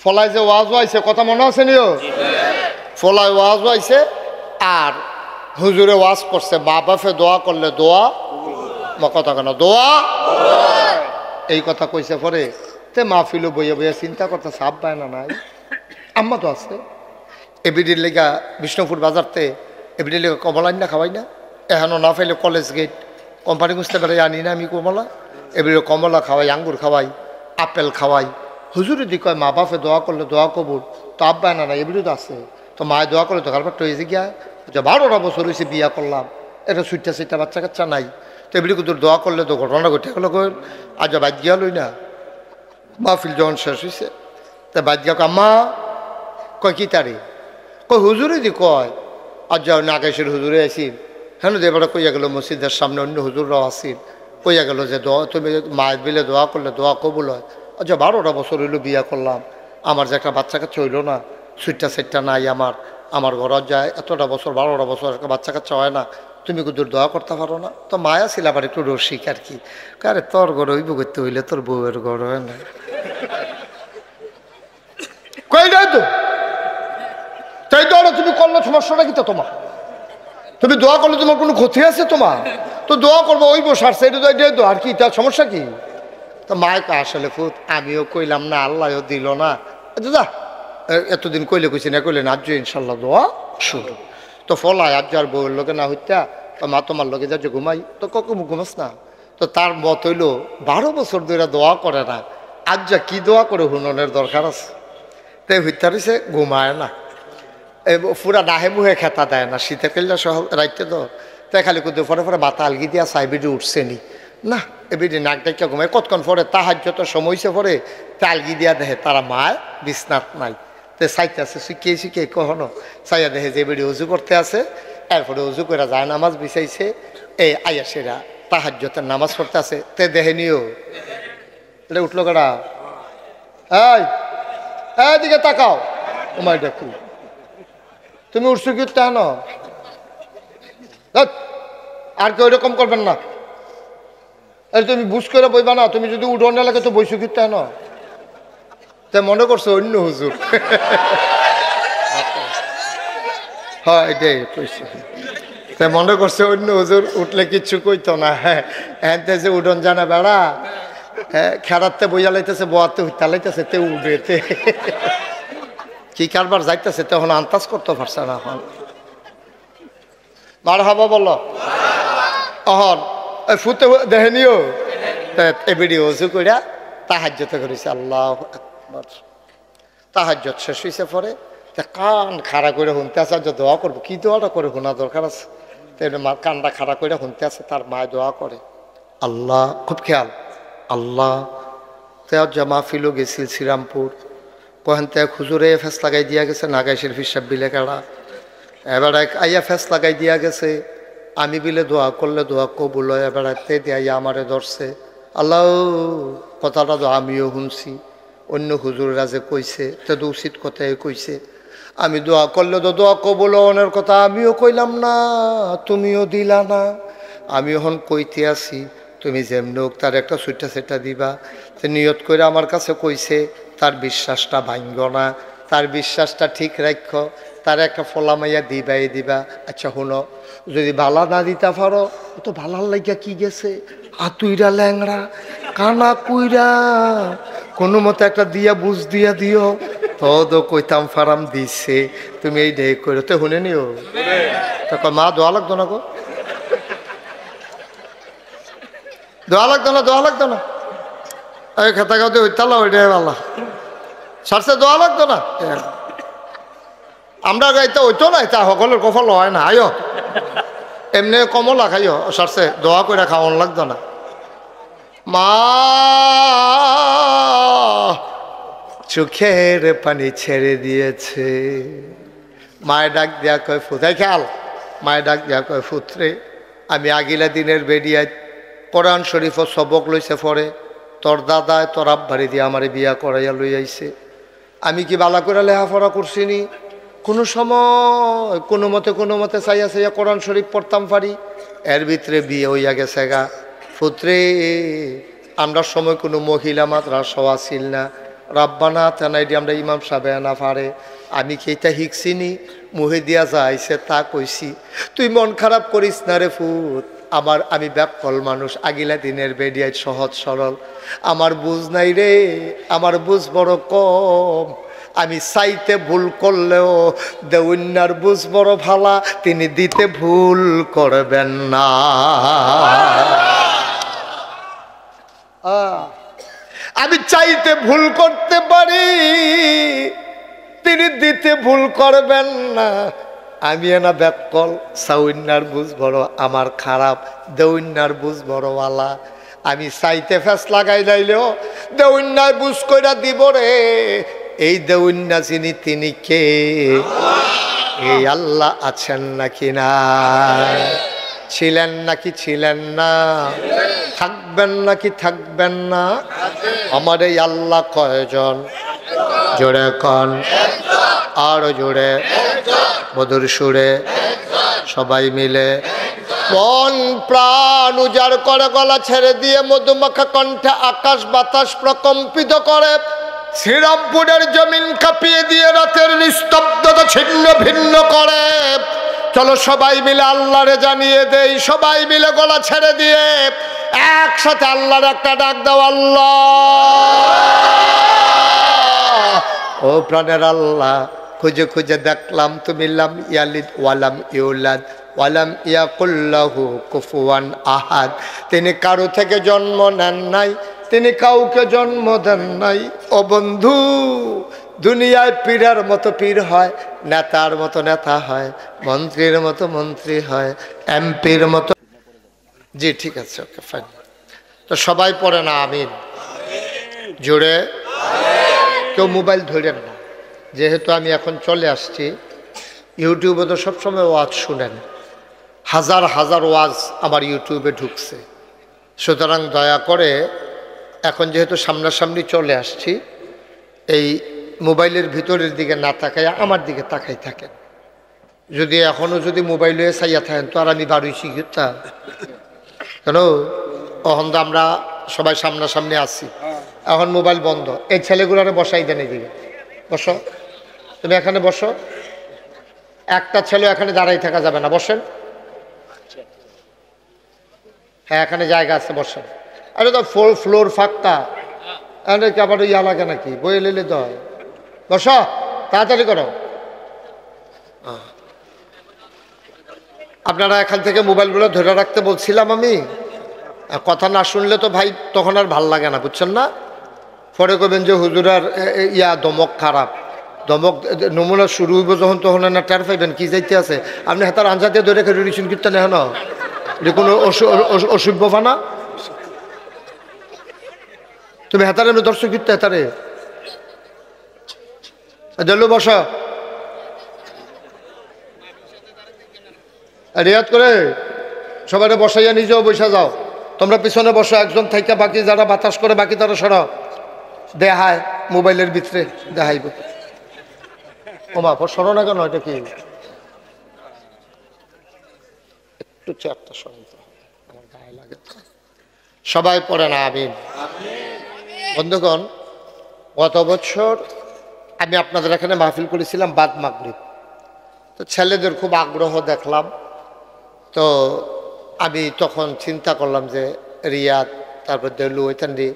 ফলায় যে ওয়াজ হয়েছে কথা মনে আছে নিও, ফলায় ওয়াজ হয়েছে আর হুজুরে ওয়াজ করছে মা বাপে দোয়া করলে দোয়া কথা কেন দোয়া এই কথা কইছে পরে তে মাহফিলও বইয়া বইয়া চিন্তা করতে সাপ পায় না নাই আম্মা তো আছে এবিডির লেগা বিষ্ণুপুর বাজারতে এবিডির লেগা কমলা না খাওয়াই না এখনও না পাইলে কলেজ গেট কোম্পানি বুঝতে পারে আনি না আমি কমলা এবিডি কমলা খাওয়াই আঙ্গুর খাওয়াই আপেল খাওয়াই হুজুরে দি কয় মা বাপে দোয়া করলে দোয়া কবুল তো আব্বা না না এবিডিও তো আছে তো মায়ে দোয়া করলে তো কারবার তো হয়েছে গিয়া যে 12টা বছর হয়েছে বিয়া করলাম এটা সুইটা বাচ্চা কাচ্চা নাই তো এবিডি কিন্তু দোয়া করলে তো ঘটনা ঘটে গেলো আজ বাদ গিয়া লই না মাহফিল যখন শেষ হয়েছে তা বাদ গিয়া আম্মা কয় কি তারি কয় হুজুরে দি কয় আজ যাও নাগেশের হুজুরে আসিল হ্যাঁ এবারে কইয়া গেল মসজিদের সামনে অন্য হুজুররাও আসিল কইয়া গেল যে দোয়া তুমি মায়ের বিলে দোয়া করলে দোয়া কবুল হয় আচ্ছা 12টা বছর হইলো বিয়া করলাম আমার যে একটা বাচ্চা কাচ্চা হইলো না সুইটটা নাই আমার ঘর যায় এতটা বছর 12টা বছর একটা বাচ্চা কাচ্চা হয় না তুমি কিন্তু দোয়া করতে পারো না তো মায়া ছিল আবার একটু রসিক আর কি আরে তোর ঘর হইব করতে হইলে তোর বউয়ের ঘর হয় না কই নাই তো তাই দোয়া তুমি করলে সমস্যাটা কি তো তোমার তুমি দোয়া করলে তোমার কোনো ক্ষতি আছে তোমার তো দোয়া করবো ওই বসারছে এটা আর কি তার সমস্যা কি তো মায়কে আসলে ফুট আমিও কইলাম না আল্লাহও দিল না দাদা এতদিন কইলে কইছি না কইলে না আজ ইনশাল্লাহ দোয়া শুরু তো ফলায় আজ আর বউয়ের লোকে না হইতা তো মা তোমার লোকে যাচ্ছে ঘুমাই তো কখন ঘুমাস না তো তার মত হইলো 12 বছর ধরে দোয়া করে না আজ যা কি দোয়া করে হুননের দরকার আছে তাই হইতে রয়েছে ঘুমায় না পুরা নাহে মুহে খেতা দেয় না শীতে কেললে সহ রাইতে তো তাই খালি কুদে পরে পরে মাথা আলগি দিয়া সাইবিডি উঠছে নি না এবিডি নাক ডাকিয়া ঘুমায় কতক্ষণ পরে তাহার যত সময়ছে পরে তালগি দিয়া দেখে তারা মায় বিছনাত নাই তো চাইতে আছে শিখিয়ে কখনো চাইয়া দেখে যে এবিডি উজু করতে আছে এরপরে উজু করে যায় নামাজ বিছাইছে এই আয়াসেরা তাহার যত নামাজ পড়তে আছে তে দেখে নিও এটা উঠলো কারা এই দিকে তাকাও তোমার দেখি তুমি উঠছো কি তেন আর কেউ এরকম করবেন না আরে তুমি বুঝ করে বইবা না তুমি যদি উঠোন লাগে তো বইছো কি তেন তাই মনে করছো অন্য হুজুর হ্যাঁ এটাই কইছে তাই মনে করছে অন্য হুজুর উঠলে কিচ্ছু কইতো না হ্যাঁ হ্যাঁ যে উঠোন জানা বেড়া হ্যাঁ খেড়াতে বইয়া লাইতেছে বোয়াতে হুইতা লাইতেছে তে উঠেতে কি কারবার যাইতেছে তখন আন্দাজ করতে পারছে না এখন মারহাবা বলো অহন ফুতে দেখে নিও এবিডি ওযু কইরা তাহাজ্জুদ করেছে আল্লাহু আকবার তাহাজ্জুদ শেষ হইছে পরে তা কান খাড়া করে শুনতে আছে যে দোয়া করবো কি দোয়াটা করে শোনা দরকার আছে তাই মা কানটা খাড়া করে শুনতে আছে তার মায় দোয়া করে আল্লাহ খুব খেয়াল আল্লাহ তেও জামা ফিলো গেছিল শ্রীরামপুর কহেন তে হুজুরে ফেস লাগাই দিয়া গেছে নাগাইশের ফিসাব বিলে কাড়া এবার আইয়া ফেস লাগাই দিয়া গেছে আমি বিলে দোয়া করলে দোয়া কবুল হয় এবার তে দিয়া আমারে ধরছে আল্লাহ কথাটা তো আমিও শুনছি অন্য হুজুররা যে কইছে তে তো উচিত কথাই কইছে আমি দোয়া করলে তো দোয়া কবুল হওয়ার কথা আমিও কইলাম না তুমিও দিলা না আমি এখন কইতে আসি তুমি যেমনি হোক তার একটা সুইটা সেটা দিবা তো নিয়ত করে আমার কাছে কইছে তার বিশ্বাসটা ভাঙ্গ না তার বিশ্বাসটা ঠিক রাখো তার একটা ফলামাইয়া দিবা আচ্ছা শুনো যদি বালা না দিতে পারো তো ভালার লাগিয়া কি গেছে হাতুইরা ল্যাংড়া কানা কুইরা কোনো মতো একটা দিয়া বুঝ দিয়া দিও তো কইতাম ফারাম দিছে তুমি এই ডে করে তো শুনে নিও তো মা দোয়া লাগতো না গো দোয়া লাগতো না এই খেতা খাওয়াতে হইতালা ওইটাই ভালো সারছে দোয়া লাগতো না আমরা গাইতে হইতো না তা সকলের কফল হয় না আয়ো এমনি কমলা খাইও সারছে দোয়া করে খাওয়ান লাগতো না মা চোখের পানি ছেড়ে দিয়েছে মায়ের ডাক দেয়া কয় ফুতাই খেয়াল মায়ের ডাক দেয়া কয় ফুতরে আমি আগিলা দিনের বেরিয়ায় কোরআন শরীফ সবক লইছে পরে তোর দাদায় তোর আব্বারি দিয়ে আমার বিয়া করাইয়া লই আইছে আমি কি বালা করে লেখাপড়া করছি নি কোনো সময় কোনো মতে চাইয়া কোরআন শরীফ পড়তাম পারি এর ভিতরে বিয়ে হইয়া গেছে গা পুত্রে আমরা সময় কোনো মহিলা মাদ্রাসাও আসিল না রাব্বানা তেনাইডি আমরা ইমাম সাহেব না পারে আমি কি এটা হিকছিনি মুহে দিয়া যাইছে তা কইছি তুই মন খারাপ করিস না রে ফুত আমি ব্যাকল মানুষ আগিলা দিনের বেডিয়ায় সহজ সরল আমার বুঝ নাই রে আমার বুঝ বড় কম আমি চাইতে ভুল করলেও দেউন্যার বুঝ বড় ভালা তিনি দিতে ভুল করবেন না আমি চাইতে ভুল করতে পারি তিনি দিতে ভুল করবেন না আমি না ব্যাকল সাউন্যার বুঝ বড় আমার খারাপ দেউন্যার বুঝ বড়ওয়ালা আমি চাইতে ফেস লাগাই লাইলেও দেউন্যায় বুঝ কইরা দিব রে এই দেউন্যা যিনি তিনি কে এই আল্লাহ আছেন নাকি না ছিলেন নাকি ছিলেন না থাকবেন নাকি থাকবেন না আমার এই আল্লাহ কয়জন জোরে কন আরো জোরে মধুর সুরে সবাই মিলে মন প্রাণ উজাড় করে গলা ছেড়ে দিয়ে মধুমাখা কণ্ঠে আকাশ বাতাস প্রকম্পিত করে শ্রীরামপুরের জমিন কাঁপিয়ে দিয়ে রাতের নিস্তব্ধতা ছিন্ন ভিন্ন করে চলো সবাই মিলে আল্লাহরে জানিয়ে দেই সবাই মিলে গলা ছেড়ে দিয়ে একসাথে আল্লাহর একটা ডাক দাও আল্লাহ ও প্রাণের আল্লাহ খুঁজে খুঁজে দেখলাম তুমি লাম ইয়ালিদ ওয়ালাম ইউলাদ ওয়ালাম ইয়াকুল্লাহু কুফুয়ান আহাদ তিনি কারো থেকে জন্ম নেন নাই তিনি কাউকে জন্ম দেন নাই ও বন্ধু দুনিয়ায় পীরের মতো পীর হয় নেতার মতো নেতা হয় মন্ত্রীর মতো মন্ত্রী হয় এমপির মতো জি ঠিক আছে ওকে ফাইন তো সবাই পড়ে না আমিন জোরে কেউ মোবাইল ধরেন না যেহেতু আমি এখন চলে আসছি ইউটিউবে তো সবসময় ওয়াজ শুনেন হাজার হাজার ওয়াজ আমার ইউটিউবে ঢুকছে সুতরাং দয়া করে এখন যেহেতু সামনাসামনি চলে আসছি এই মোবাইলের ভিতরের দিকে না তাকাই আমার দিকে তাকাই থাকেন যদি এখনও যদি মোবাইল হয়ে চাইয়া থাকেন তো আর আমি বাড়ি শিখতা কেন তখন তো আমরা সবাই সামনাসামনি আসছি এখন মোবাইল বন্ধ এই ছেলেগুলোরে বসাই দেন এইদিকে বসো তুমি এখানে বসো একটা ছেলে এখানে দাঁড়াই থাকা যাবে না বসেন হ্যাঁ এখানে জায়গা আছে বসেন আরে তো ফ্লোর ফাঁকটা এখানে কি আবার ইয়া লাগে নাকি বই লেলে তো হয় বসো তাড়াতাড়ি করো আপনারা এখান থেকে মোবাইলগুলো ধরে রাখতে বলছিলাম আমি কথা না শুনলে তো ভাই তখন আর ভাল লাগে না বুঝছেন না পরে করবেন যে হুজুরার ইয়া দমক খারাপ দমক নমুনা শুরু হইব যখন তখন না টের পাইবেন কি যাইতে আছে আপনি হাতার আঞ্জা দিয়ে ধরে রিলেশন কীর্তন এখন এটা কোনো অসভ্য ফানা তুমি হেতারে দর্শক কীর্ত হেতারে দিল বস রিয়াদ করে সবাই বসাইয়া নিজেও বসা যাও তোমরা পিছনে বসো একজন থাইকা বাকি যারা বাতাস করে বাকি তারা সরাও দেখায় মোবাইলের ভিতরে দেখাইব ওমা সরো না কেন এটা কি একটু চেয়ারটা সরাইতে আমার গায়ে লাগে সবাই পড়ে না আমিন বন্ধুগণ গত বছর আমি আপনাদের এখানে মাহফিল করেছিলাম বাদ মাগরিব তো ছেলেদের খুব আগ্রহ দেখলাম তো আমি তখন চিন্তা করলাম যে রিয়াদ তারপর দেলু ওইতান্ডি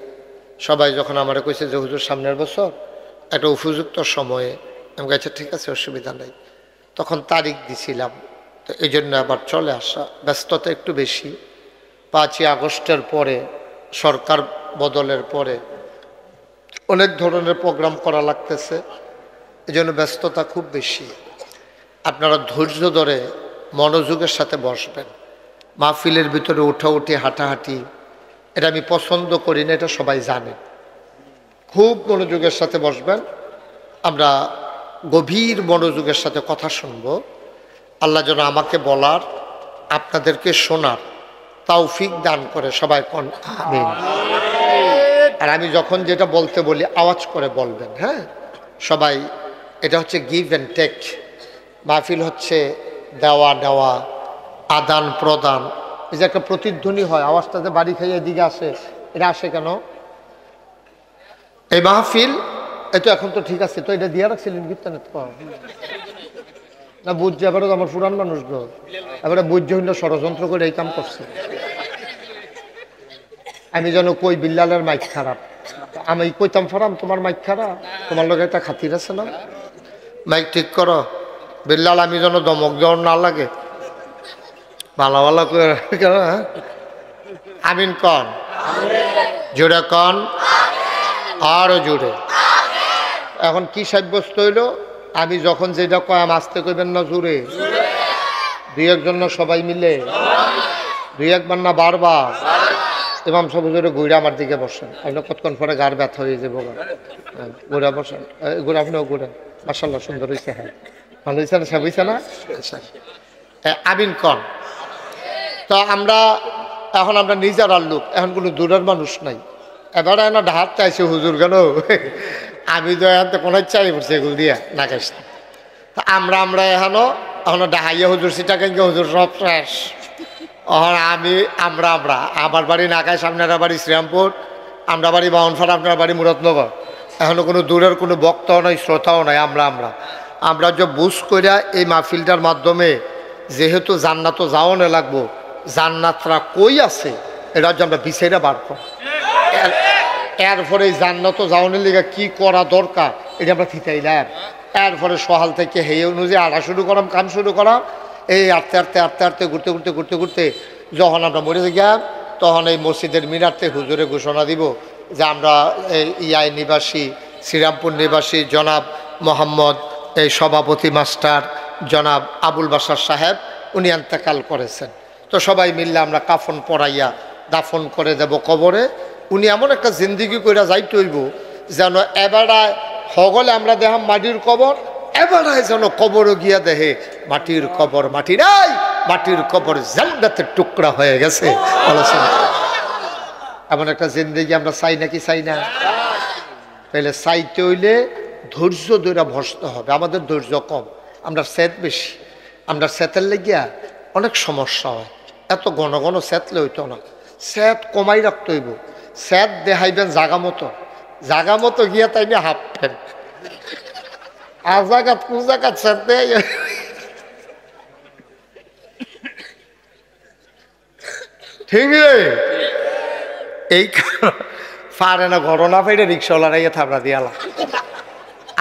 সবাই যখন আমার কইছে যে হুজুর সামনের বছর একটা উপযুক্ত সময়ে আমি কাছে ঠিক আছে অসুবিধা নেই তখন তারিখ দিছিলাম তো এই জন্য আবার চলে আসা ব্যস্ততা একটু বেশি 5ই আগস্টের পরে সরকার বদলের পরে অনেক ধরনের প্রোগ্রাম করা লাগতেছে এই জন্য ব্যস্ততা খুব বেশি আপনারা ধৈর্য ধরে মনোযোগের সাথে বসবেন মাহফিলের ভিতরে উঠাউঠি হাঁটাহাঁটি এটা আমি পছন্দ করি না এটা সবাই জানে খুব মনোযোগের সাথে বসবেন আমরা গভীর মনোযোগের সাথে কথা শুনব আল্লাহ যেন আমাকে বলার আপনাদেরকে শোনার তৌফিক দান করে সবাই কোন আমিন আর আমি যখন যেটা বলতে বলি আওয়াজ করে বলবেন হ্যাঁ সবাই এটা হচ্ছে গিভ অ্যান্ড টেক মাহফিল হচ্ছে দেওয়া নেওয়া আদান প্রদান এই যে একটা প্রতিধ্বনি হয় আওয়াজটাতে বাড়ি খাইয়ে এদিকে আসে এটা আসে কেন এই মাহফিল এই তো এখন তো ঠিক আছে, তো এটা দিয়ে রাখছিলেন কীর্তনের তো না বুঝছে, এবারে তো আমার পুরান মানুষ তো, এবারে বুঝছে হইল ষড়যন্ত্র করে এই কাম করছে। আমি যেন কই বিল্লালের মাইক খারাপ, আমি কইতাম ফারাম তোমার মাইক খারাপ, তোমার লোক একটা খাতির আছে না, মাইক ঠিক করো বিল্লাল, আমি যেন দমক দেওয়ার না লাগে, ভালো ভালো করে আমিন কন, জোরে কন, আরো জোরে। এখন কি সাব্যস্ত হইল, আমি যখন যেটা কয়াম আসতে কইবেন না জোরে, দুই একজন না সবাই মিলে, দুই একবার না বারবার। ইমাম সাহেব জোরে ঘুরে আমার দিকে বসেন, আপনি কতক্ষণ পরে গার ব্যথা হয়ে যাবো, ঘুরে বসেন, ঘুরে আপনিও ঘুরেন, মাশাআল্লাহ সুন্দর হয়েছে, হ্যাঁ ভালো হয়েছে না, সব হয়েছে না, আমিন কন। তো আমরা এখন আমরা নিজের লোক, এখন কোনো দূরের মানুষ নাই, এবারে না ঢাক চাইছে হুজুর কেন, আমি তো এখন তো কোনো চাই পড়ছি এগুলো দিয়া না খাইস। তা আমরা এখনো ডাহাইয়া হুজুর সিটা কেন হুজুর সব শেষ। আমি আমরা আমার বাড়ি নাকায়, সামনের বাড়ি শ্রীরামপুর, আমরা বাড়ি বাউনফাড়া, আপনার বাড়ি মুরাদনগর। এখনো কোনো দূরের কোনো বক্তাও নাই, শ্রোতাও নাই, আমরা যে বুঝ করিয়া এই মাহফিলটার মাধ্যমে যেহেতু জান্নাতও যাওয়ানো লাগবো, জান্নাতরা কই আছে এটা হচ্ছে আমরা বিচাইরা বার কর, এরপরে এই জান্নাতও যাওয়ানোর লিগে কি করা দরকার এটা আমরা থিতাইলাম। এরপরে সহাল থেকে হেয়ে অনুযায়ী আড়া শুরু করাম, কাম শুরু করাম, এই আটতে ঘুরতে যখন আমরা মরে গেলাম, তখন এই মসজিদের মিনারতে হুজুরে ঘোষণা দিব যে আমরা ইয়াই নিবাসী, শ্রীরামপুর নিবাসী জনাব মোহাম্মদ এই সভাপতি মাস্টার জনাব আবুল বাশার সাহেব উনি ইন্তেকাল করেছেন। তো সবাই মিললে আমরা কাফন পরাইয়া দাফন করে দেব কবরে। উনি এমন একটা জিন্দিগি করে যাইতে হইব যেন এবারায় হগলে আমরা দেখাম মাটির কবর, এবারায় যেন কবরও গিয়া দেহে মাটির কবর, মাটির কবর জান্নাতের টুকরা হয়ে গেছে। এমন একটা জিন্দিগি আমরা চাই নাকি চাই না? তাহলে চাইতে হইলে ধৈর্য ধরে বসতে হবে। আমাদের ধৈর্য কম, আমরা স্যাত বেশি, আমরা স্যাতের লেগিয়া অনেক সমস্যা হয়। এত ঘন ঘন স্যাতলে হইতো না, স্যাত কমাই রাখতে হইব। স্যাত দেখাইবেন জাগা মতো গিয়া তাই না হাফ ফেন আজাগাত কুজাগাত স্যাত দেয়। ঠিক এই পারে না ঘটনা পাইলে রিক্সাওয়ালারাইয়া থাবড়া দিয়ালা।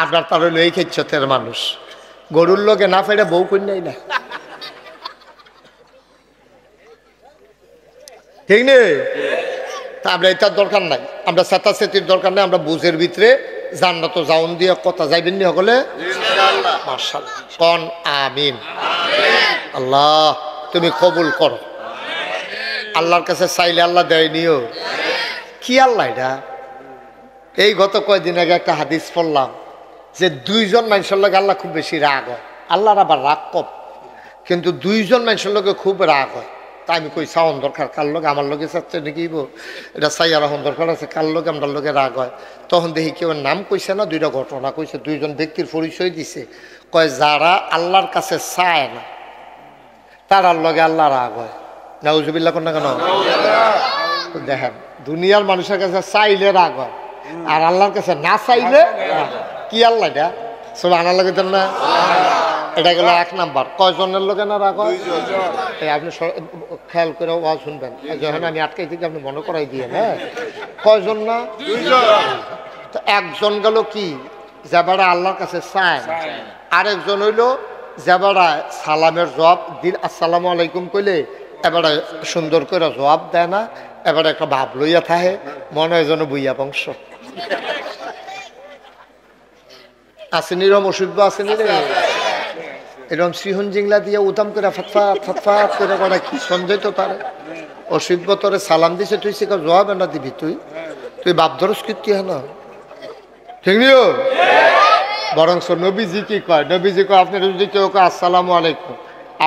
আপনার তার হইল এই খেচ্ছতের মানুষ, গরুর লোকে না পাইলে বউ কন্যাই না, ঠিক নেই? তা আমরা এটার দরকার নাই, আমরা চেতাচেতির দরকার নাই। আমরা বুঝের ভিতরে জান্নাত জাউন দিয়ে কথা যাইবেন নি সকলে, মাশাআল্লাহ কোন আমিন। আল্লাহ তুমি কবুল করো। আল্লাহর কাছে চাইলে আল্লাহ দেয়নিও কি আল্লাহ এটা? এই গত কয়েকদিন আগে একটা হাদিস পড়লাম যে দুইজন মানুষের লোক আল্লাহ খুব বেশি রাগ হয়, আল্লাহর আবার রাগ কম, কিন্তু দুইজন মানুষের লোকে খুব রাগ হয়। তা আমি কই চাওন দরকার, কার লোক আমার লোকে চাচ্ছে নাকি এটা চাইয়া রাখুন দরকার আছে, কার লোকে আমরা লোকে রাগ হয়। তখন দেখি কেউ নাম কইছে না, দুইটা ঘটনা কইছে, দুইজন ব্যক্তির পরিচয় দিছে। কয় যারা আল্লাহর কাছে চায় না তারার লগে আল্লাহ রাগ হয়। নাউজুবিল্লাহ কোন না কেন? দেখেন দুনিয়ার মানুষের কাছে চাইলে রাগ হয়, আর আল্লাহর কাছে না চাইলে কি আল্লাহ এটা সব আনার লাগে না। এটা গেল এক নাম্বার। কয়জনের লোকে না রাগ হয় আপনি খেয়াল করে ওয়াজ শুনবেন, যখন আমি আটকাই থেকে আপনি মনে করাই দিয়ে। হ্যাঁ কয়জন না? তো একজন গেল কি যাবারা আল্লাহর কাছে চায়, আরেকজন হইল যাবারা সালামের জবাব দিন আসসালামু আলাইকুম কইলে এবারে সুন্দর করে জবাব দেয় না, এবারে একটা ভাব লইয়া থাকে, মনে হয় যেন বুইয়া বংশ। আসেনি রম অসুখ আসেনি রে, এরকম শ্রীহন জিংলা দিয়ে উদাম করে ফাতফাত করে করা কি সঞ্জয় তো তার অসভ্য তোরে সালাম দিছে, তুই সে জবাব না দিবি, তুই বাপ ধরস কীর্তি হয় না, ঠিক নিও। বরং নবীজি কি কয়? নবীজি কয় আপনি যদি কেউ কয় আসসালামু আলাইকুম,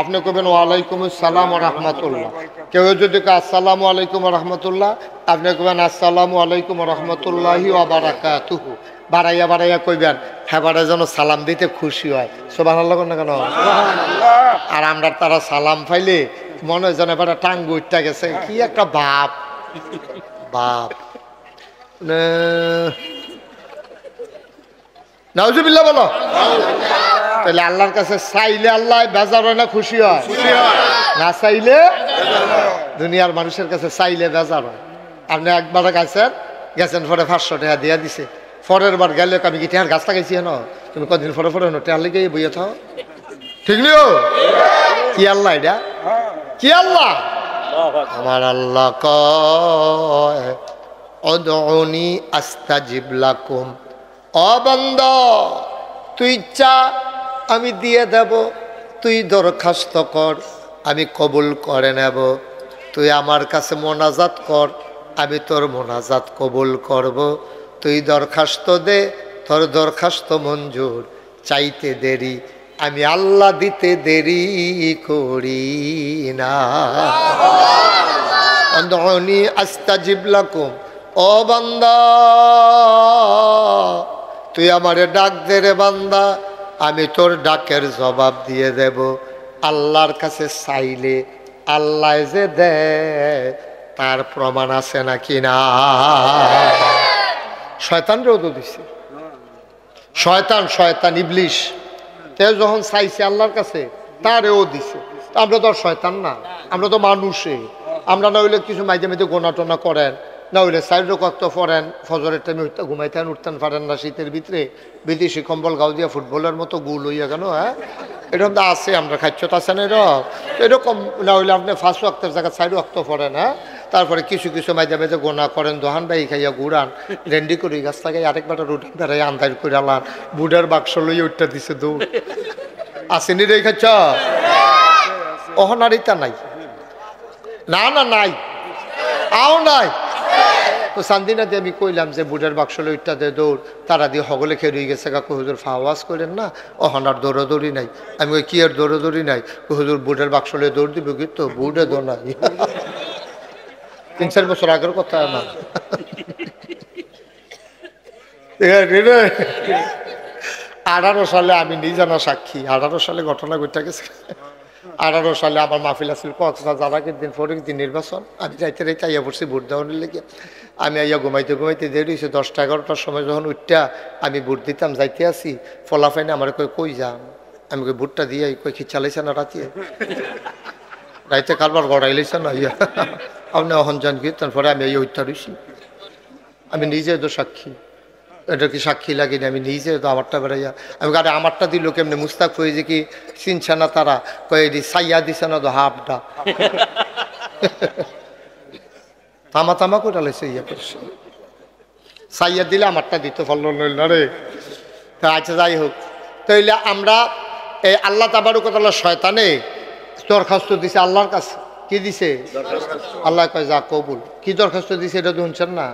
আপনি কবেন ওয়ালাইকুম আসসালাম রহমতুল্লাহ। কেউ যদি কয় আসসালামু আলাইকুম রহমতুল্লাহ, আপনি কবেন আসসালামু আলাইকুম রহমতুল্লাহি ওয়া বারাকাতুহু। বাড়াইয়া বাড়াইয়া কইবেন হ্যাঁ বাড়াই যেন সালাম দিতে খুশি হয়। সুবহানাল্লাহ না কেন? আর আমরা তারা সালাম পাইলে মনে হয় যেন এবার টাঙ্গু উঠতে গেছে, কি একটা বাপ বাপ। নাউজুবিল্লাহ বলো। তাহলে আল্লাহর কাছে চাইলে আল্লাহ বেজার হয় না খুশি হয়? না চাইলে দুনিয়ার মানুষের কাছে চাইলে বেজার হয়। আপনি একবার গেছেন পরে 500 টাকা দিয়া দিছে, পরের বার গেলে আমি কি টেহার গাছ লাগাইছি না, তুমি কদিন পরে পরে টেহার লেগে বইয়ে থাও, ঠিক নিও। কি আল্লাহ এটা? কি আল্লাহ? আমার আল্লাহ কয় উদউনি আস্তাজিব লাকুম। ও বান্দা, তুই চা আমি দিয়ে দেব, তুই দরখাস্ত কর আমি কবুল করে নেব, তুই আমার কাছে মোনাজাত কর আমি তোর মোনাজাত কবুল করব, তুই দরখাস্ত দে তোর দরখাস্ত মঞ্জুর, চাইতে দেরি আমি আল্লাহ দিতে দেরি করি না। উদউনি আস্তাজিব লাকুম। ও বান্দা, তুই আমারে ডাক দে রে বান্দা, আমি তোর ডাকের জবাব দিয়ে দেব। আল্লাহর কাছে চাইলে আল্লাহ যে দেয় তার প্রমাণ আছে নাকি না? শয়তানরেও তো দিছে। শয়তান ইবলিশ যখন চাইছে আল্লাহর কাছে তারেও দিছে। আমরা তো আর শয়তান না, আমরা তো মানুষে। আমরা না হইলে কিছু মাঝে মাঝে গোনা টোনা করেন, না হইলে সাইড রক্ত পড়েন, ফজরের টাইমে ঘুমাইতেন উঠতেন পারেন না, শীতের ভিতরে বিদেশি কম্বল গাও দিয়া ফুটবলের মতো গুল হইয়া কেন? হ্যাঁ, এরকম তো আছে, আমরা খাচ্ছত আছে না এরকম। না হইলে আপনি 5 ওয়াক্তের জায়গায় 4 ওয়াক্ত পড়েন। হ্যাঁ, তারপরে কিছু কিছু মাঝে মাঝে গোনা করেন, দোহান বাই খাইয়া ঘুরান, রেন্ডি করি গাছ লাগাই আরেকবার রুটিন বেড়াই আন্দাজ করে আলান, বুডার বাক্স লইয়া উঠটা দিছে দৌড়। আসেনি রে খাচ্ছ? অহনারিতা নাই, না না নাই, আও নাই তো চান্দিনা দিয়ে আমি কইলাম যে বুডের বাক্স লইটা দে দৌড়, তারা দিয়ে হগলে খেয়ে রয়ে গেছে। কাকু হুজুর ফাওয়াজ করেন না, অহনার দৌড়াদৌড়ি নাই। আমি কই কি আর দৌড়াদৌড়ি নাই? হুজুর বুডের বাক্স লইয়ে দৌড় দিবে কিন্তু বুডে দৌড় নাই। 3-4 বছর আগের কথা না। 18 সালে আমি নিজানা সাক্ষী, 18 সালে ঘটনা ঘটে গেছে। 18 সালে আমার মাহফিল আসছিল কক্সবাজার, আগের দিন পরের দিন নির্বাচন। আমি যাইতে রাইতে আইয়া পড়ছি ভোট দেওয়ার লেগে। আমি আইয়া ঘুমাইতে ঘুমাইতে দেরি হয়েছে, 10টা-11টার সময় যখন উঠটা আমি ভোট দিতাম যাইতে আসি, ফলাফাইনে আমার কই যান, আমি কই ভোটটা দিয়ে কই কি চালাইছে না রাতে, রাইতে কারবার গড়াইলেছে না ইয়া আপনি অহন যান কি। তারপরে আমি এই উঠটা রইছি, আমি নিজে তো সাক্ষী, এটা কি সাক্ষী লাগেনি, আমি নিজে তো আমারটা বেড়াইয়া। আমি আরে আমারটা দিল কেমনি? মুস্তাক হয়ে যে কি চিনছে না তারা, কয়েদি সাইয়া দিছে না তো হাফটা তামা করে লাইছে, ইয়া করছে সাইয়া দিলে আমারটা দিতে পারলো না রে। তা আচ্ছা যাই হোক, তাইলে আমরা এই আল্লাহ তাবারকাল্লাহ শয়তানে দরখাস্ত দিছে আল্লাহর কাছে। কি দিছে? আল্লাহ কয় যা কবুল। কি দরখাস্ত দিছে এটা তো শুনছেন না?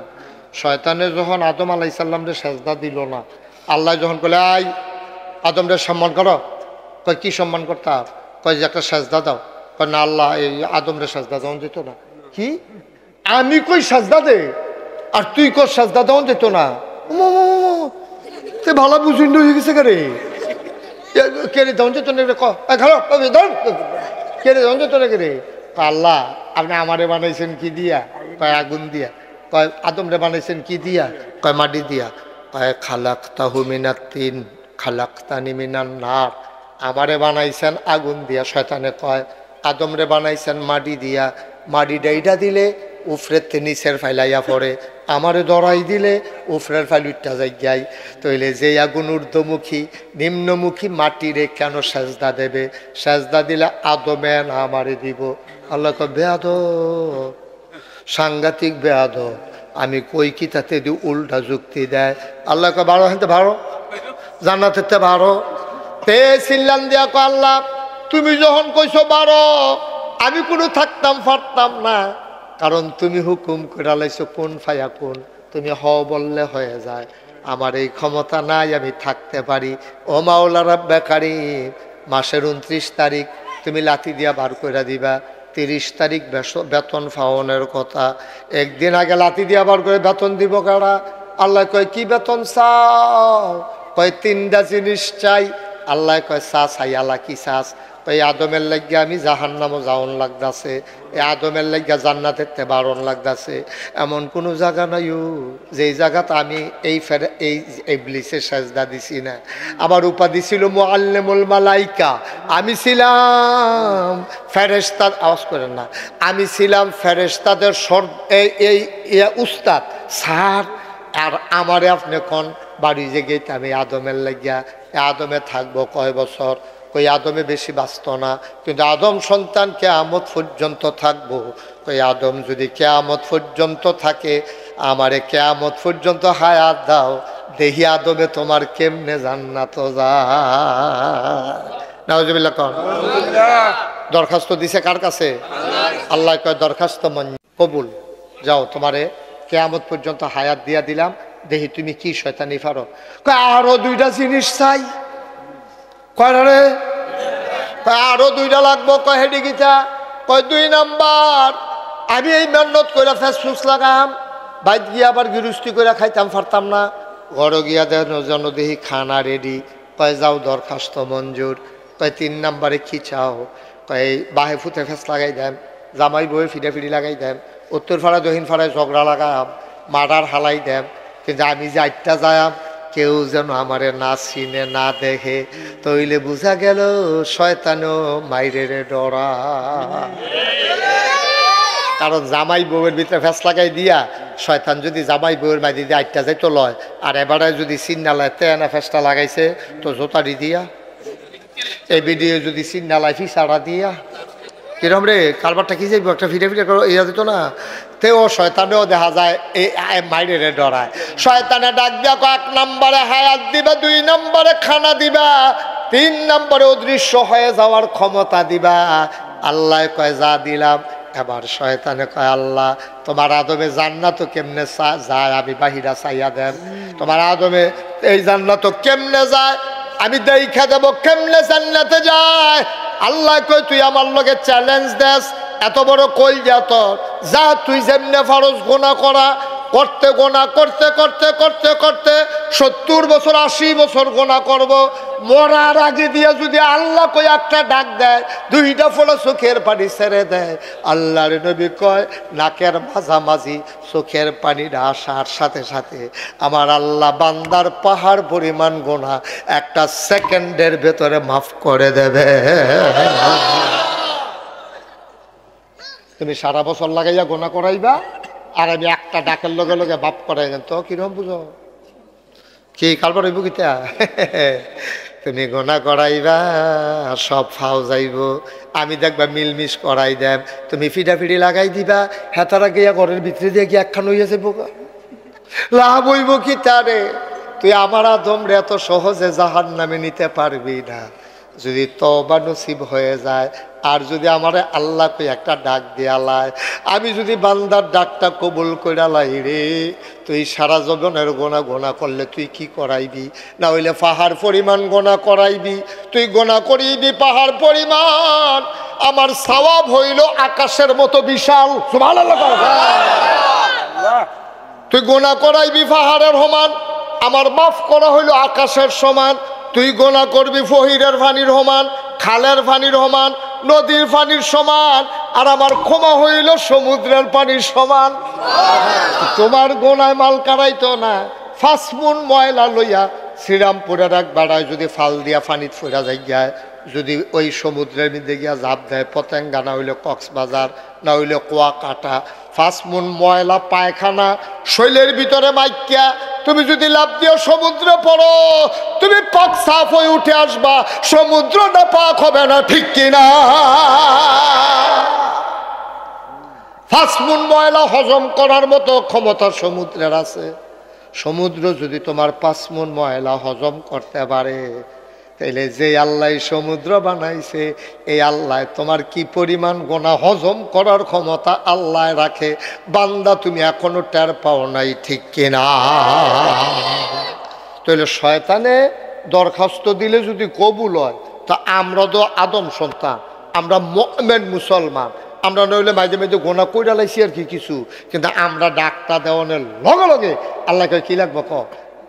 শয়তানে যখন আদম আলাইহিস সালামরে সেজদা দিল না, আল্লাহ যখন কইলে আই আদমরে সম্মান করো, কয় কি সম্মান করতাম? কয় যে একটা সেজদা দাও। কয় না আল্লাহ এই আদমরে সেজদা দেওয়া যেত না। কি আমি কই সেজদা দে আর তুই কর সেজদা দেওয়া যেত না? ভালো বুঝুন হয়ে গেছে কে রে দেওয়া যেত না রে? কে রে দেওয়া যেত না কে রে? আল্লাহ আপনি আমারে বানাইছেন কি দিয়া? কয় আগুন দিয়া। কয় আদমরে বানাইছেন কি দিয়া? কয় মাটি দিয়া। কয় খালাকতাহু মিনাত তিন খালাকতানি মিনান নার, আমারে বানাইছেন আগুন দিয়া। শয়তানে কয় আদমরে বানাইছেন মাটি দিয়া, মাটি ডাইটা দিলে উফরের নিচের ফাইলাইয়া পড়ে, আমারে দরাই দিলে উফরের ফাইল উঠটা যাই। তইলে যে আগুন ঊর্ধ্বমুখী নিম্নমুখী মাটিরে কেন সেজদা দেবে? সেজদা দিলে আদমে না আমারে দিব। আল্লাহ কয় বেয়াদব, সাংঘাতিক বেয়াদব, আমি কই কি তাতে দি উল্টা যুক্তি দেয়। আল্লাহ কয় ভালো হাতে ভালো জান্নাতে ভালো তে সিল্লান দিয়া কয় আল্লাহ তুমি যখন কইছো বারো আমি কোনো থাকতাম পারতাম না, কারণ তুমি হুকুম করে লাইছো কোন ফায়া কোন, তুমি হ বললে হয়ে যায়। আমার এই ক্ষমতা নাই আমি থাকতে পারি। ও মাওলা রাব্বে কারীম, মাসের 29 তারিখ তুমি লাথি দিয়া বার করে দিবা, 30 তারিখ বেতন পাওনের কথা, একদিন আগে লাথি দিয়া বার করে বেতন দিব কারা? আল্লাহ কয় কি বেতন চাও? কয় 3টা জিনিস চাই। আল্লাহ কয় চা চাই। আল্লাহ কি চাস? এই আদমের লাগিয়া আমি জাহান্নামও যাওন লাগতাছে, এই আদমের লাগিয়া জান্নাতের তে বারণ লাগতাছে। এমন কোনো জায়গা নাইও যেই জায়গাতে আমি এই ইবলিসের সাজদা দিছি না। আমার উপাধি ছিল মুআল্লিমুল মালাইকা, আমি ছিলাম ফেরেশতা, আওয়াজ করেন না, আমি ছিলাম ফেরেশতাদের এই উস্তাদ স্যার। আর আমারে আপনি কোন বাড়ি যে গেতে আমি আদমের লাগিয়া, আদমে থাকবো কয় বছর? কই আদমে বেশি বাঁচত না, কিন্তু আদম সন্তান কিয়ামত পর্যন্ত থাকবো। কই আদম যদি কিয়ামত পর্যন্ত থাকে, আমারে কিয়ামত পর্যন্ত হায়াত দাও, দেখি আদমে তোমার কেমনে জান্নাত যায়। নাউজুবিল্লাহ কন। দরখাস্ত দিছে কার কাছে? আল্লাহ কয় দরখাস্ত কবুল, যাও তোমারে কিয়ামত পর্যন্ত হায়াত দিয়া দিলাম, দেখি তুমি কি শয়তানি পারো। কয় আরো দুইটা জিনিস চাই। কয় রে আরো দুইটা লাগবো। কয় হেডি গীতা? কয় 2 নাম্বার, আমি এই মেহনত করে ফেসফুস লাগাম, বাইক গিয়া আবার গৃহস্থী করে খাইতাম পারতাম না, ঘরে গিয়া দেন যেন দেখি খানা রেডি। কয় যাও দরখাস্ত মঞ্জুর। কয় 3 নাম্বারে কি চাও? কয় বাহে ফুতে ফেস লাগাই দেন, জামাই বউয়ে ফিরি লাগাই দেন, উত্তর ফাড়া দক্ষিণ ফাড়ায় ঝগড়া লাগাম, মার্ডার হালাই দেন, কিন্তু আমি যে 8টা যায়াম কেউ যেন আমারে না চিনে না দেখে, তইলে বুঝা গেল শয়তানও মাইরে ডরা। কারণ জামাই বউয়ের ভিতরে ফেস লাগাই দিয়া শয়তান যদি জামাই বউয়ের মাই দিয়ে 8টা যাইতো লয়, আর এবারে যদি চিন্না লয় তেনা ফেসটা লাগাইছে তো জোতারি দিয়া, এই ভিডিও যদি চিন্না লাই ফিসাড়া দিয়া, কিরম রে কারবারটা কি যাইব, একটা ফিরে করো ইয়া দিত না। তেও শয়তানেও দেখা যায় এই মাইরে ডরায়। শয়তানে ডাক দিয়া 1 নম্বরে হায়াত দিবা, 2 নম্বরে খানা দিবা, 3 নম্বরে অদৃশ্য হয়ে যাওয়ার ক্ষমতা দিবা। আল্লাহ কয় যা দিলাম। এবার শয়তানে কয় আল্লাহ তোমার আদমে জান্নাত কেমনে যায়, আমি বাহিরা চাইয়া দেন। তোমার আদমে এই জান্নাত কেমনে যায়, আমি দেখা দেব কেমনে জান্নাতে যায়। আল্লাহ কই তুই আমার লগে চ্যালেঞ্জ দেস, এত বড় কই যা তোর, যা তুই যেমনে ফারজ গোনা করা, করতে গোনা করতে করতে করতে করতে 70 বছর 80 বছর গোনা করব, মরার আগে দিয়ে যদি আল্লাহ কই একটা ডাক দেয়, 2টা ফোঁটা চোখের পানি ছেড়ে দেয়, আল্লাহর নবী কয় নাকের মাঝামাঝি চোখের পানিটা আসার সাথে সাথে আমার আল্লাহ বান্দার পাহাড় পরিমাণ গোনা 1 সেকেন্ডের ভেতরে মাফ করে দেবে। তুমি সারা বছর লাগাইয়া গোনা করাইবা, আর আমি একটা ডাকের লগে লগে বাপ করাই দেন, তো কিরম বুঝো কি কালবার হইব কিতা? তুমি গোনা করাইবা সব ফাও যাইব, আমি দেখবা মিলমিশ করাই দেব, তুমি ফিডাফিডি লাগাই দিবা, হেতারা গিয়া ঘরের ভিতরে দিয়ে গিয়ে একখান হইয়াছে বোকা, লাভ হইব কি তারে? তুই আমার আদম রে এত সহজে জাহান্নামে নিতে পারবি না। যদি তওবা নসিব হয়ে যায়, আর যদি আমারে আল্লাহ কই একটা ডাক দিয়ালায়, আমি যদি বান্দার ডাকটা কবুল কইরালাই রে, তুই সারা জীবনের গোনা গোনা করলে তুই কি করাইবি? না হইলে পাহাড় পরিমাণ গোনা করাইবি, তুই গোনা করিবি পাহাড় পরিমাণ, আমার সওয়াব হইল আকাশের মতো বিশাল। সুবহানাল্লাহ। তুই গোনা করাইবি পাহাড়ের সমান, আমার মাফ করা হইল আকাশের সমান। তুই গোনা করবি ফহিরের পানির সমান, খালের পানির সমান, নদীর পানির সমান, আর আমার ক্ষমা হইল সমুদ্রের পানির সমান। তোমার গোনায় মাল কারাইতো না। 5 মুন ময়লা লইয়া শ্রীরামপুরের এক বেড়ায় যদি ফাল দিয়া পানিত ফেরা যাই, যদি ওই সমুদ্রের মধ্যে গিয়া ঝাঁপ দেয়, পতেঙ্গা না হইলে কক্সবাজার, না হইলে কুয়াকাটা, 5 মুন ময়লা পায়খানা শৈলের ভিতরে মাইকিয়া তুমি যদি লাভ দিও সমুদ্রে পড়ো, তুমি পাক সাফ হয়ে উঠে আসবা, সমুদ্রটা পাক হবে না, ঠিক কিনা? 5 মুন ময়লা হজম করার মতো ক্ষমতা সমুদ্রের আছে। সমুদ্র যদি তোমার 5 মুন ময়লা হজম করতে পারে, তাইলে যে আল্লাহ সমুদ্র বানাইছে, এই আল্লাহ তোমার কি পরিমাণ গোনা হজম করার ক্ষমতা আল্লাহ রাখে, বান্দা তুমি এখনো টের পাও নাই, ঠিক কিনা? তাহলে শয়তানে দরখাস্ত দিলে যদি কবুল হয়, তা আমরা তো আদম সন্তান, আমরা মুমিন মুসলমান, আমরা নইলে মাঝে মাঝে গোনা কইরা লাইছি আর কি কিছু, কিন্তু আমরা ডাকটা দেওয়ানের লগে লগে আল্লাহকে কি লাগবো ক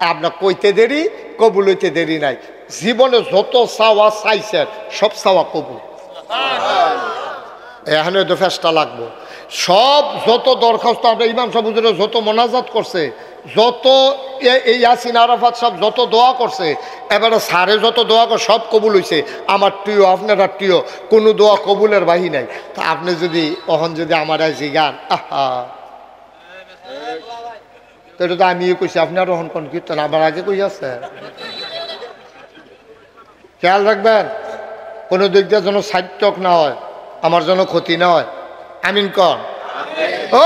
আপনার কইতে দেরি, কবুল হইতে দেরি নাই। জীবনে যত চাওয়া চাইছেন সব চাওয়া কবুল। এখানে তো ফেসটা লাগবো। সব যত দরখাস্ত আপনার ইমাম সাহেব হুজুরে যত মোনাজাত করছে, যত এই ইয়াসিন আরাফাত সাহেব যত দোয়া করছে, এবারে সারে যত দোয়া করে সব কবুল হয়েছে। আমার প্রিয়, আপনারা প্রিয়, কোনো দোয়া কবুলের বাহি নাই। তা আপনি যদি অহন যদি আমার জিগান, আহা তো এটা তো আমিও কইছি, আপনার অহন কোন কীর্তন আমার আগে কই আছে। খেয়াল রাখবেন কোনো দিক দিয়ে যেন সাইটক না হয়, আমার যেন ক্ষতি না হয়। আমিন কন। ও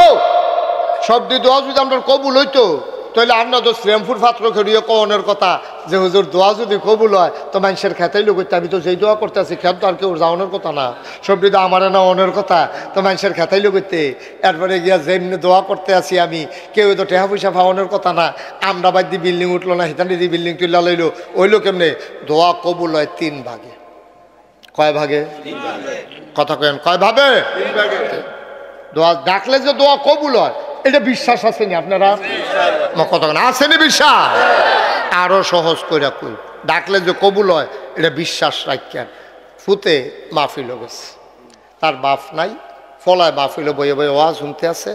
সব দিয়ে দোয়া যদি আপনার কবুল হইতো, তাহলে আপনার তো শ্রেমপুর পাত্র খেয়ে কনের কথা যে হুজুর দোয়া যদি কবুল হয় তো মানুষের খেতেই লোক করতে, আমি তো যেই দোয়া করতে আছি খেত তো আর কেউ যাওয়ানোর কথা না, সব দিয়ে আমার না অনের কথা, তো মানুষের খেতেই লোক করতে। এরপরে গিয়া যেমনি দোয়া করতে আছি আমি, কেউ তো টেহা পয়সা পাওয়ানোর কথা না। আমরা বাদ দিয়ে বিল্ডিং উঠলো না, হিতানি দিয়ে বিল্ডিং তুললা লইলো, ওইলো কেমনে? দোয়া কবুল হয় 3 ভাগে। কয় ভাগে? কথা কেন কয় ভাবে? দোয়া ডাকলে যে দোয়া কবুল হয় এটা বিশ্বাস আসেনি আপনারা? কথা কেন আসেনি বিশ্বাস? আরো সহজ করে কই, ডাকলে যে কবুল হয় এটা বিশ্বাস রাখেন। ফুতে মাহফিল গেছে, তার বাপ নাই, ফলায় মাহফিল বইয়ে বইয়ে ওয়াজ শুনতে আছে।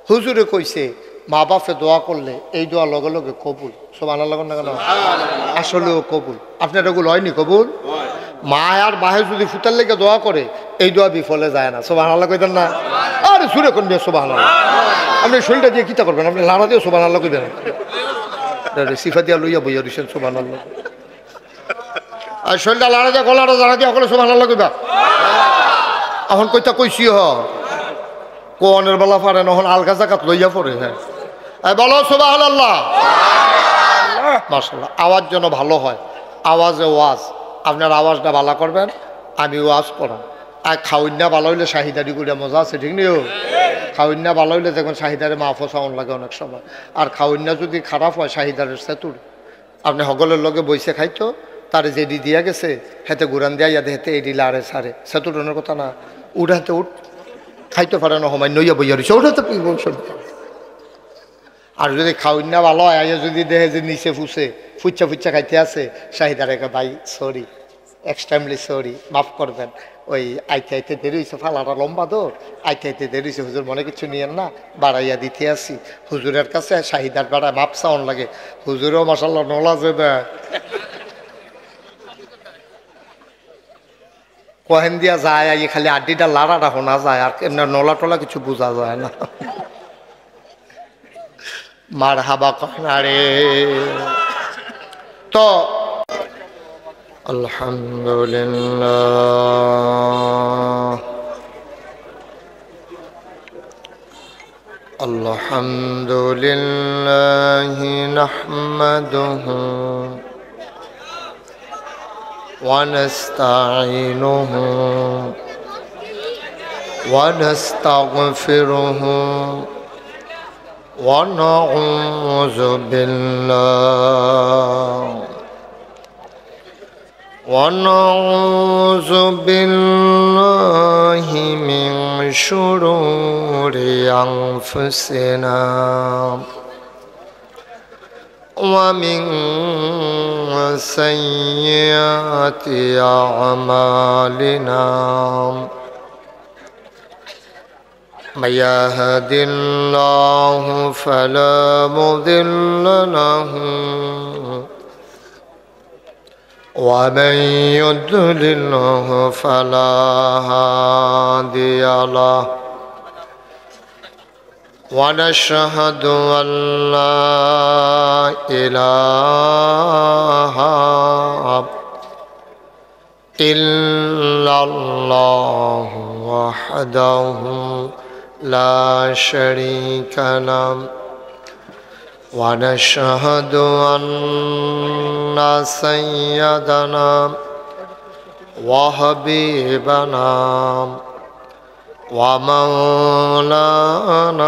হুজুরে কইছে মা বাপে দোয়া করলে এই দোয়া লগে লগে কবুল। সুবহানাল্লাহ না কেন? আসলেও কবুল। আপনার এগুলো হয়নি কবুল? মা আর বাহে যদি ফুটার লেগে দোয়া করে এই দোয়া বিফলে যায় না। সুবহানাল্লাহ কইতেন না? আরে সুরে কোন দিয়ে সুবহানাল্লাহ। আপনি শরীরটা দিয়ে কিতা করবেন? আপনি লাড়া দিয়ে সুবহানাল্লাহ কইবেন, সিফা দিয়া লইয়া বইয়া দিচ্ছেন সুবহানাল্লাহ। আর শরীরটা লাড়া দিয়ে গলাটা জানা দিয়ে সকলে সুবহানাল্লাহ কইবা। এখন কইতা কইছি হ কোনের বেলা পারে নহন আলগা জাকাত লইয়া পড়ে। হ্যাঁ বলো সুবহানাল্লাহ। মাশাআল্লাহ। আওয়াজ যেন ভালো হয়, আওয়াজে ওয়াজ। আপনার আওয়াজটা ভালো করবেন, আমি ওয়াজ করাম। আর খাওয়াইনা ভালো হইলে শাহিদারি করে মজা আছে, ঠিক নেই? খাওয়াইনা ভালো হইলে দেখবেন শাহিদারে মাফ সাউন্ড লাগে অনেক সময়। আর খাওয়াইনা যদি খারাপ হয় শাহিদারের সেতুর। আপনি হগলের লগে বইসে খাইতো, তারে যেডি দিয়া গেছে হেতে ঘুরান দিয়া ইয়াদে হেতে এডি লারে সারে সেতুটনের কথা না। উঠাতে উঠ খাইতে পারে না সময় নইয়া বইয়া রয়েছে, ওঠাতে আর যদি খাওয়াইনা ভালো হয় আইয়া যদি দেখে যে নিচে ফুসে ফুচ্ছা ফুচ্ছা খাইতে আছে, শাহিদারে ভাই সরি, এক্সট্রিমলি সরি, মাফ করবেন, ওই আইতে আইতে দেরি হয়েছে, ফালাটা লম্বা দৌড়, আইতে আইতে দেরি হয়েছে, হুজুর মনে কিছু নিয়েন না, বাড়াইয়া দিতে আসি। হুজুরের কাছে শাহিদার বাড়ায় মাপ চাউন লাগে, হুজুরেও মাসাল্লাহ নলা যে দেয় কহেন দিয়া যায়, আই খালি আড্ডিটা লাড়াটা শোনা যায়, আর এমনি নলা টলা কিছু বোঝা যায় না। মার হাবা কহেন রে। তো আলহামদুলিল্লাহ আলহামদুলিল্লাহ নাহমাদুহু ওয়া নাস্তাঈনুহু ওয়া নাস্তাগফিরুহু ওয়া নাউযু বিল্লাহ ونعوذ بالله من شرور أنفسنا ومن سيئات أعمالنا من يهد الله فلا مضل له ومن يضلله فلا هادي له ونشهد أن لا إله إلا الله وحده لا شريك له ونشهد أن سيدنا وحبيبنا ومولانا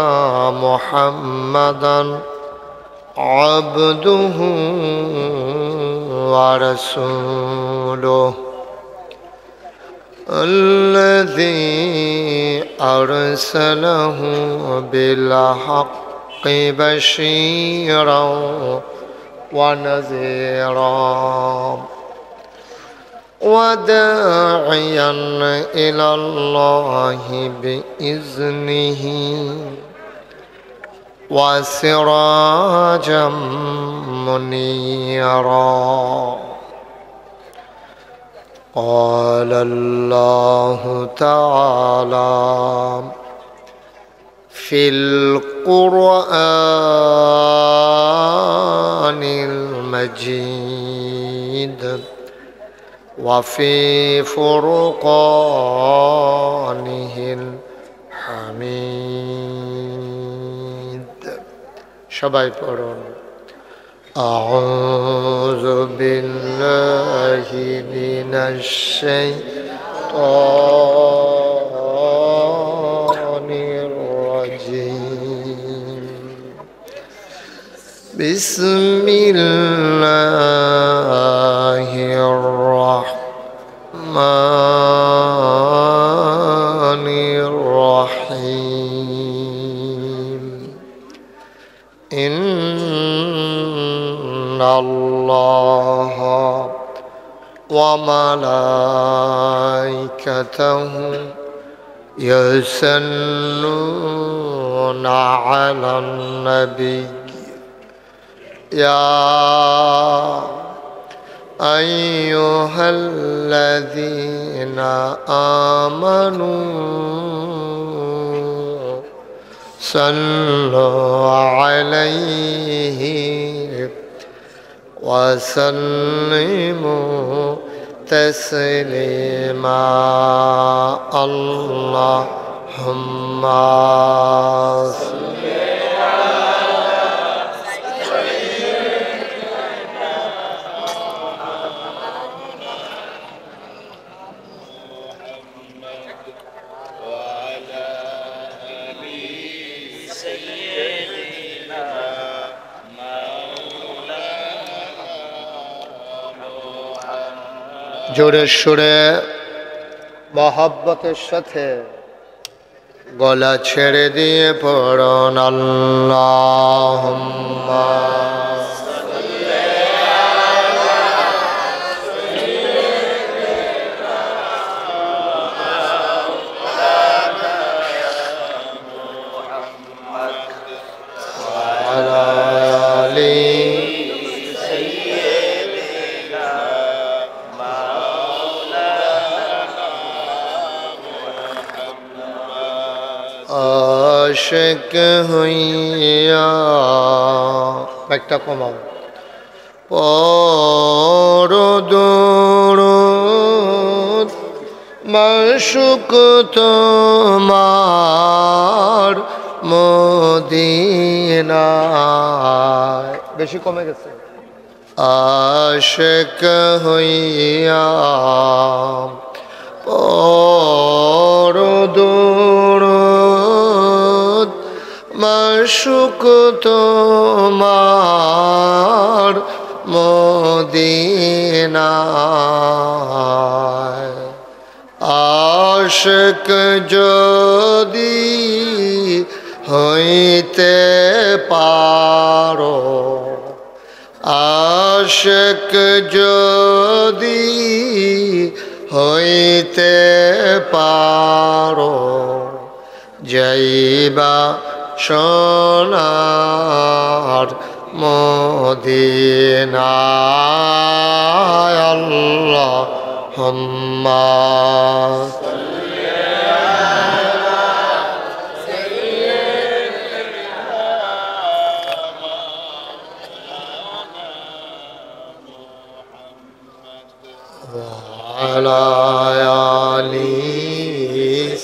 محمدا عبده ورسوله الذي أرسله بالحق بشيرا ونذيرا وداعيا إلى الله بإذنه وسراجا منيرا قال الله تعالى في القرآن المجيد وفي فرقانه الحميد সবাই পড়ুন أعوذ بالله من الشيطان الرجيم بسم الله الرحمن الرحيم إن الله وملائكته يصلون على النبي يا أيها الذين آمنوا صلوا عليه وسلموا تسليما اللهم صل জোরে সুরে মহব্বতের সাথে গলা ছেড়ে দিয়ে পড়ুন আল্লাহুম্মা আশিক হইয়া একটা কমাও পরদুরুদ মাশুক তোমার মদিনায় বেশি কমে গেছে আশিক হইয়া পরদুরুদ মাশুক তোমার মদিনায় আশিক যদি হইতে পারো আশিক যদি হইতে পারো যাইবা সোনার মদিনায় আল্লাহুম্মা وعلى آله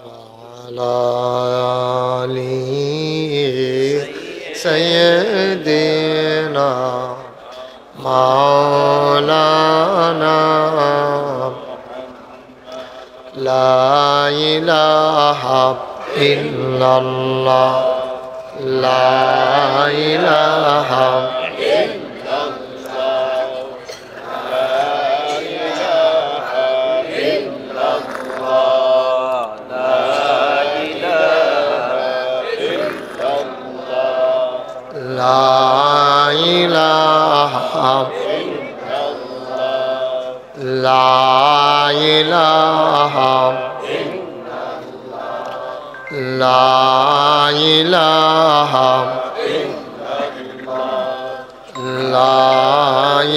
وعلى آله سيدنا مولانا لا إله إلا الله لا إله إلا الله لا إله إلا الله লা ইলাহা লা ইলাহা লা ইলাহা লা ইলাহা লা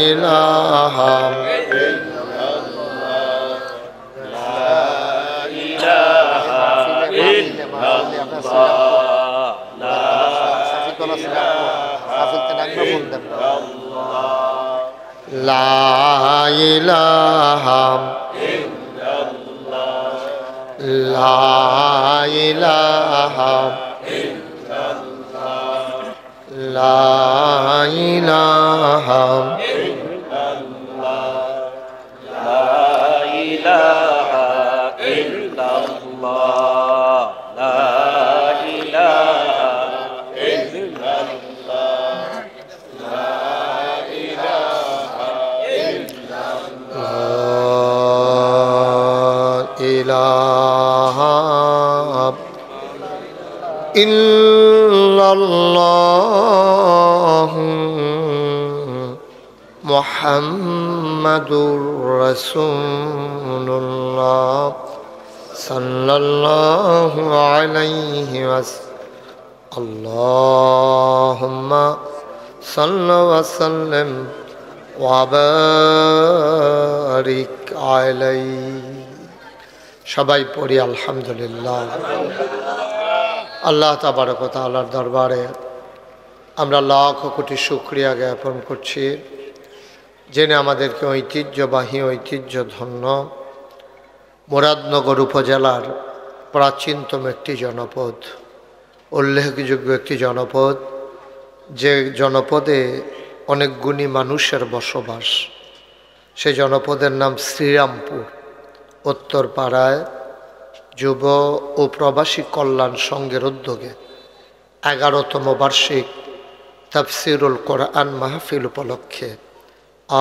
ইলাহা লা ইলাহা লা ইলাহা ইল্লাল্লাহ মুহাম্মাদুর রাসূলুল্লাহ সাল্লাল্লাহু আলাইহি ওয়াসাল্লাম আল্লাহুম্মা সাল্লি ওয়া সাল্লিম ওয়া বারিক আলাইহি। সবাই পড়ি আলহামদুলিল্লাহ। আল্লাহ তাবারক ওয়া তাআলার দরবারে আমরা লাখ কোটি শুকরিয়া জ্ঞাপন করছি, যিনি আমাদেরকে ঐতিহ্যধন্য মুরাদনগর উপজেলার প্রাচীনতম একটি জনপদ, উল্লেখযোগ্য একটি জনপদ, যে জনপদে অনেক গুণী মানুষের বসবাস। সেই জনপদের নাম শ্রীরামপুর। উত্তরপাড়ায় যুব ও প্রবাসী কল্যাণ সংঘের উদ্যোগে 11তম বার্ষিক তাফসিরুল কোরআন মাহফিল উপলক্ষে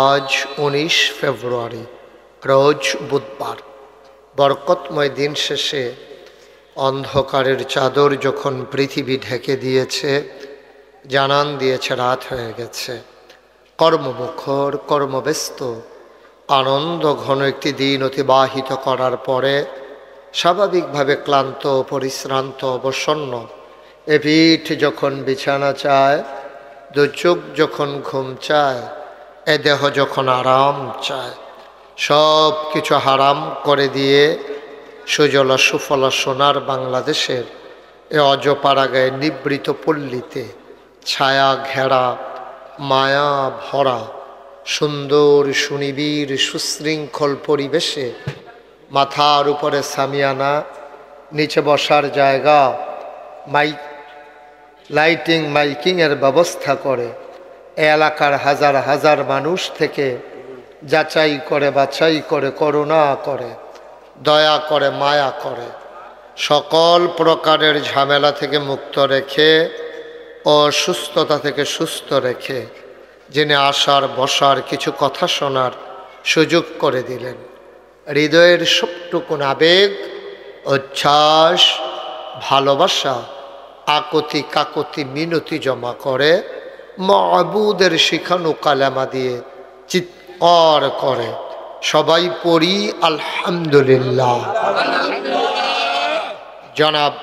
আজ 19 ফেব্রুয়ারি রোজ বুধবার বরকতময় দিন শেষে অন্ধকারের চাদর যখন পৃথিবী ঢেকে দিয়েছে, জানান দিয়েছে রাত হয়ে গেছে, কর্মমুখর কর্মব্যস্ত আনন্দ ঘন একটি দিন অতিবাহিত করার পরে স্বাভাবিকভাবে ক্লান্ত পরিশ্রান্ত অবসন্ন এ পিঠ যখন বিছানা চায়, দু চোখ যখন ঘুম চায়, এ দেহ যখন আরাম চায়, সব কিছু হারাম করে দিয়ে সুজলা সুফলা সোনার বাংলাদেশের এ অজপাড়াগায় নিবৃত পল্লীতে ছায়া ঘেরা মায়া ভরা সুন্দর সুনিবিড় সুশৃঙ্খল পরিবেশে মাথার উপরে সামিয়ানা, নিচে বসার জায়গা, মাইকিংয়ের ব্যবস্থা করে এলাকার হাজার হাজার মানুষ থেকে যাচাই করে বাছাই করে করুণা করে দয়া করে মায়া করে সকল প্রকারের ঝামেলা থেকে মুক্ত রেখে অসুস্থতা থেকে সুস্থ রেখে যিনি আসার বসার কিছু কথা শোনার সুযোগ করে দিলেন, হৃদয়ের সবটুকুন আবেগ উচ্ছ্বাস ভালোবাসা আকতি কাকতি মিনতি জমা করে মাবুদের শিখানো কালেমা দিয়ে চিৎকার করে সবাই পড়ি আলহামদুলিল্লাহ। জনাব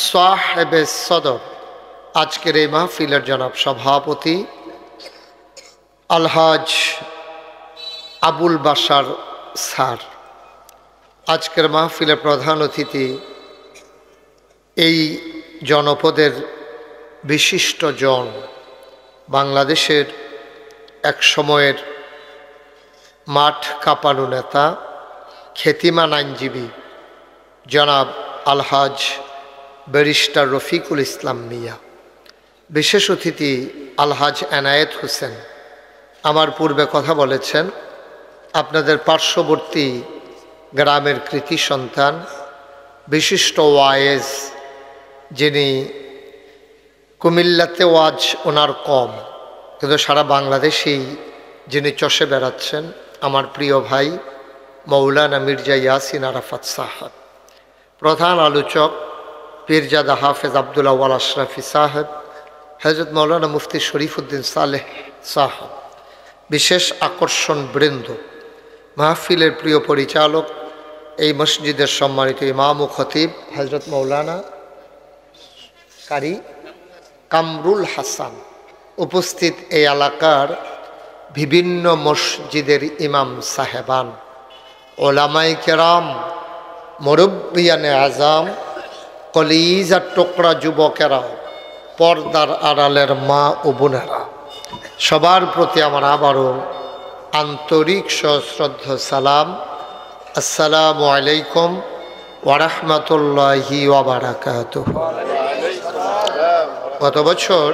সাহেবে সদর আজকের এই মাহফিলের জনাব সভাপতি আলহাজ আবুল বাশার স্যার, আজকের মাহফিলের প্রধান অতিথি এই জনপদের বিশিষ্ট জন, বাংলাদেশের এক সময়ের মাঠ কাঁপানো নেতা, খ্যাতিমান আইনজীবী জনাব আলহাজ ব্যারিস্টার রফিকুল ইসলাম মিয়া, বিশেষ অতিথি আলহাজ এনায়েত হোসেন আমার পূর্বে কথা বলেছেন, আপনাদের পার্শ্ববর্তী গ্রামের কৃতি সন্তান বিশিষ্ট ওয়ায়েজ, যিনি কুমিল্লাতে ওয়াজ ওনার কম কিন্তু সারা বাংলাদেশেই যিনি চষে বেড়াচ্ছেন, আমার প্রিয় ভাই মৌলানা মির্জা ইয়াসিন আরাফাত সাহেব, প্রধান আলোচক পীরজাদা হাফেজ আব্দুল আউয়াল আশরাফি সাহেব হযরত মাওলানা মুফতি শরীফউদ্দিন সালেহ সাহেব, বিশেষ আকর্ষণ বৃন্দ, মাহফিলের প্রিয় পরিচালক, এই মসজিদের সম্মানিত ইমাম ও খতিব হযরত মাওলানা কারি কামরুল হাসান, উপস্থিত এই এলাকার বিভিন্ন মসজিদের ইমাম সাহেবান, ওলামায়ে কেরাম, মুরব্বিয়ানে আজম, কলিজার টুকরা যুবকেরা, পর্দার আড়ালের মা ও বোনেরা, সবার প্রতি আমার আবারও আন্তরিক সশ্রদ্ধ সালাম। আসসালামু আলাইকুম ওয়া রাহমাতুল্লাহি ওয়া বারাকাতুহু। গত বছর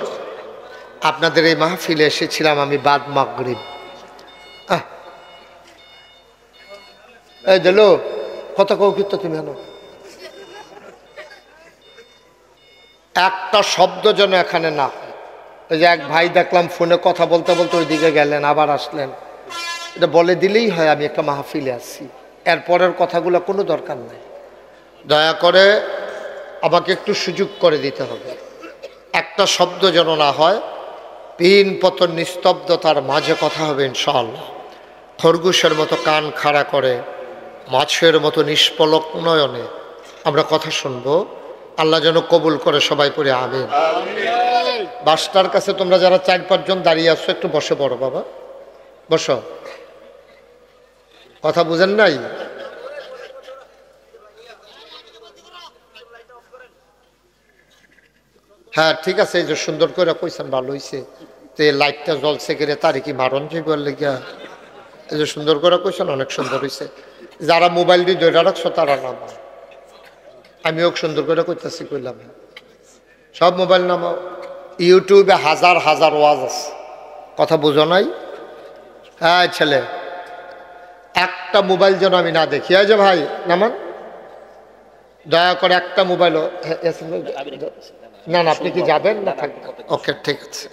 আপনাদের এই মাহফিলে এসেছিলাম আমি বাদ মাগরিব। এই দিলো কত কৌকিত তুমি জানো, একটা শব্দ যেন এখানে না হয়। ওই যে এক ভাই দেখলাম ফোনে কথা বলতে বলতে ওইদিকে গেলেন, আবার আসলেন। এটা বলে দিলেই হয় আমি একটা মাহফিলে আসছি, এরপরের কথাগুলো কোনো দরকার নাই। দয়া করে আমাকে একটু সুযোগ করে দিতে হবে, একটা শব্দ যেন না হয়। পিন পতন নিস্তব্ধতার মাঝে কথা হবে ইনশাআল্লাহ। খরগোশের মতো কান খাড়া করে, মাছের মতো নিষ্পলক নয়নে আমরা কথা শুনবো। আল্লাহ যেন কবুল করে, সবাই পড়ে আমিন। বাসটার কাছে তোমরা যারা 4-5 জন দাঁড়িয়ে আসছো একটু বসে পড়ো বাবা, বসো। কথা বুঝেন নাই? হ্যাঁ ঠিক আছে, এই যে সুন্দর করে কইছেন, ভালো হয়েছে। তো এই লাইটটা জ্বলছে গেলে তারে কি মারণ যাইবার লেগিয়া, এই যে সুন্দর করে কইছেন, অনেক সুন্দর হয়েছে। যারা মোবাইল দিয়ে ধরে রাখছো তারা নামাও, আমিও সুন্দর করে কইতাছি, কইলাম সব মোবাইল নামাও। ইউটিউবে হাজার হাজার ওয়াজ আছে, কথা বুঝো নাই? হ্যাঁ ছেলে, একটা মোবাইল যেন আমি না দেখি। এই যে ভাই নামান, দয়া করে একটা মোবাইলও। না না, আপনি কি যাবেন না থাকবেন? ওকে ঠিক আছে।